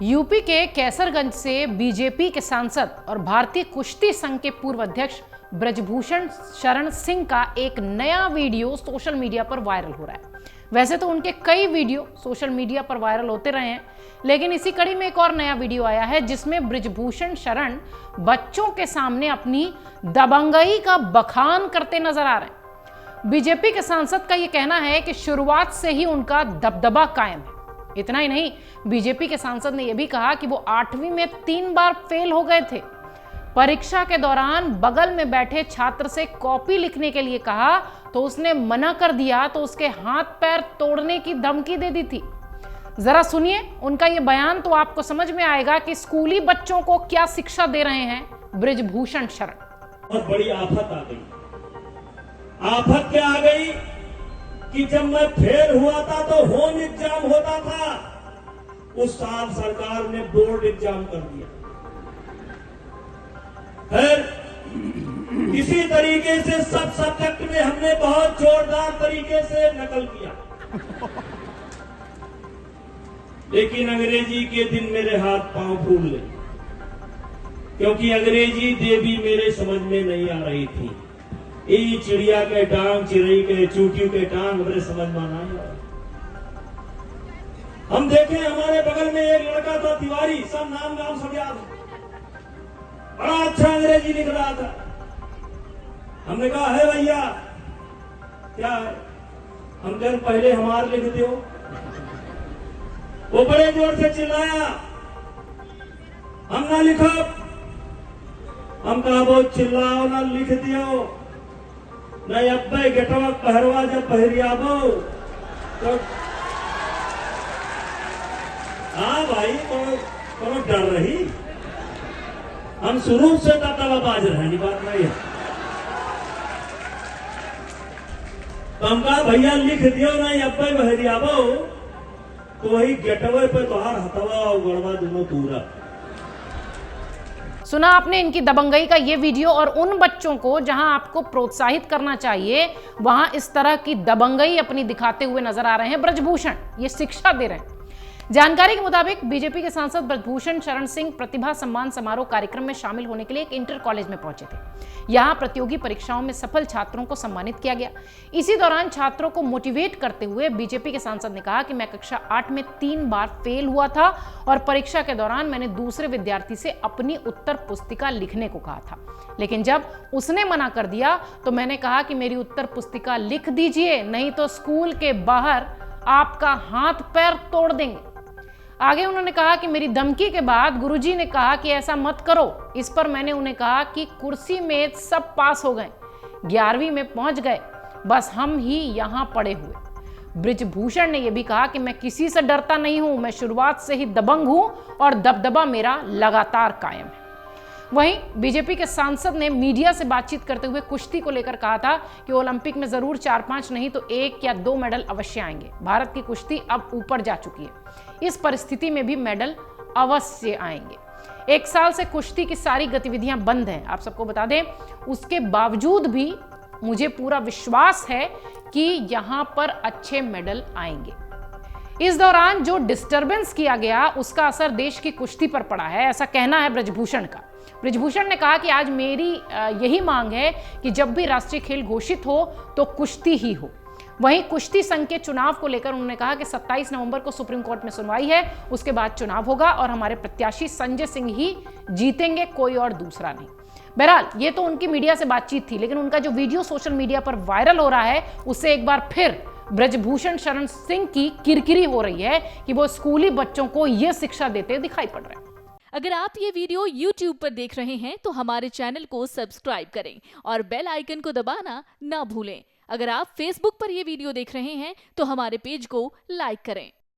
UP के कैसरगंज से BJP के सांसद और भारतीय कुश्ती संघ के पूर्व अध्यक्ष ब्रजभूषण शरण सिंह का एक नया वीडियो सोशल मीडिया पर वायरल हो रहा है। वैसे तो उनके कई वीडियो सोशल मीडिया पर वायरल होते रहे हैं, लेकिन इसी कड़ी में एक और नया वीडियो आया है जिसमें ब्रजभूषण शरण बच्चों के सामने अपनी दबंगई का बखान करते नजर आ रहे हैं। बीजेपी के सांसद का यह कहना है कि शुरुआत से ही उनका दबदबा कायम है। इतना ही नहीं, बीजेपी के सांसद ने यह भी कहा कि वो 8वीं में 3 बार फेल हो गए थे। परीक्षा के दौरान बगल में बैठे छात्र से कॉपी लिखने के लिए कहा तो उसने मना कर दिया तो उसके हाथ पैर तोड़ने की धमकी दे दी थी। जरा सुनिए उनका यह बयान तो आपको समझ में आएगा कि स्कूली बच्चों को क्या शिक्षा दे रहे हैं ब्रजभूषण शरण। बहुत बड़ी आफत आ गई। आफत क्या आ गई कि जब मैं फेल हुआ था तो होम एग्जाम होता था, उस साल सरकार ने बोर्ड एग्जाम कर दिया। फिर इसी तरीके से सब सब्जेक्ट में हमने बहुत जोरदार तरीके से नकल किया, लेकिन अंग्रेजी के दिन मेरे हाथ पांव फूल गए, क्योंकि अंग्रेजी देवी मेरे समझ में नहीं आ रही थी। ये चिड़िया के टांग, चिड़ई के, चूटियों के टांग मेरे समझ में नहीं आया। हम देखे हमारे बगल में एक लड़का था तिवारी, सब नाम सब याद है, बड़ा अच्छा अंग्रेजी लिख रहा था। हमने कहा है भैया क्या है? हम कह पहले हमार लिखते हो। वो बड़े जोर से चिल्लाया, हम ना लिखो। हम कहा बहुत चिल्लाओ ना, लिख दियो नहीं। अब गेटवा पहरवा जब पहरियाबो तो हाँ भाई तो डर रही। हम शुरू से दबदबाबाज रहे, बात नहीं है। तो हम कहा भैया लिख दियो नहीं, अब बहरियाबो तो वही गेटवे पे तोहार हथवा और गड़वा दोनों पूरा। सुना आपने इनकी दबंगई का ये वीडियो, और उन बच्चों को जहां आपको प्रोत्साहित करना चाहिए वहां इस तरह की दबंगई अपनी दिखाते हुए नजर आ रहे हैं ब्रजभूषण। ये शिक्षा दे रहे हैं। जानकारी के मुताबिक बीजेपी के सांसद ब्रजभूषण शरण सिंह प्रतिभा सम्मान समारोह कार्यक्रम में शामिल होने के लिए एक इंटर कॉलेज में पहुंचे थे। यहां प्रतियोगी परीक्षाओं में सफल छात्रों को सम्मानित किया गया। इसी दौरान छात्रों को मोटिवेट करते हुए बीजेपी के सांसद ने कहा कि मैं कक्षा 8 में 3 बार फेल हुआ था और परीक्षा के दौरान मैंने दूसरे विद्यार्थी से अपनी उत्तर पुस्तिका लिखने को कहा था, लेकिन जब उसने मना कर दिया तो मैंने कहा कि मेरी उत्तर पुस्तिका लिख दीजिए, नहीं तो स्कूल के बाहर आपका हाथ पैर तोड़ देंगे। आगे उन्होंने कहा कि मेरी धमकी के बाद गुरुजी ने कहा कि ऐसा मत करो। इस पर मैंने उन्हें कहा कि कुर्सी में सब पास हो गए, 11वीं में पहुंच गए, बस हम ही यहां पड़े हुए। ब्रजभूषण ने यह भी कहा कि मैं किसी से डरता नहीं हूं, मैं शुरुआत से ही दबंग हूं और दबदबा मेरा लगातार कायम है। वहीं बीजेपी के सांसद ने मीडिया से बातचीत करते हुए कुश्ती को लेकर कहा था कि ओलंपिक में जरूर 4-5 नहीं तो 1 या 2 मेडल अवश्य आएंगे। भारत की कुश्ती अब ऊपर जा चुकी है, इस परिस्थिति में भी मेडल अवश्य आएंगे। 1 साल से कुश्ती की सारी गतिविधियां बंद हैं, आप सबको बता दें। उसके बावजूद भी मुझे पूरा विश्वास है कि यहां पर अच्छे मेडल आएंगे। इस दौरान जो डिस्टरबेंस किया गया उसका असर देश की कुश्ती पर पड़ा है, ऐसा कहना है ब्रजभूषण का। ब्रजभूषण ने कहा कि आज मेरी यही मांग है कि जब भी राष्ट्रीय खेल घोषित हो तो कुश्ती ही हो। वहीं कुश्ती संघ के चुनाव को लेकर उन्होंने कहा कि 27 नवंबर को सुप्रीम कोर्ट में सुनवाई है, उसके बाद चुनाव होगा और हमारे प्रत्याशी संजय सिंह ही जीतेंगे, कोई और दूसरा नहीं। बहरहाल ये तो उनकी मीडिया से बातचीत थी, लेकिन उनका जो वीडियो सोशल मीडिया पर वायरल हो रहा है उससे एक बार फिर ब्रजभूषण शरण सिंह की किरकिरी हो रही है कि वो स्कूली बच्चों को यह शिक्षा देते दिखाई पड़ रहे हैं। अगर आप ये वीडियो YouTube पर देख रहे हैं तो हमारे चैनल को सब्सक्राइब करें और बेल आइकन को दबाना ना भूलें। अगर आप Facebook पर ये वीडियो देख रहे हैं तो हमारे पेज को लाइक करें।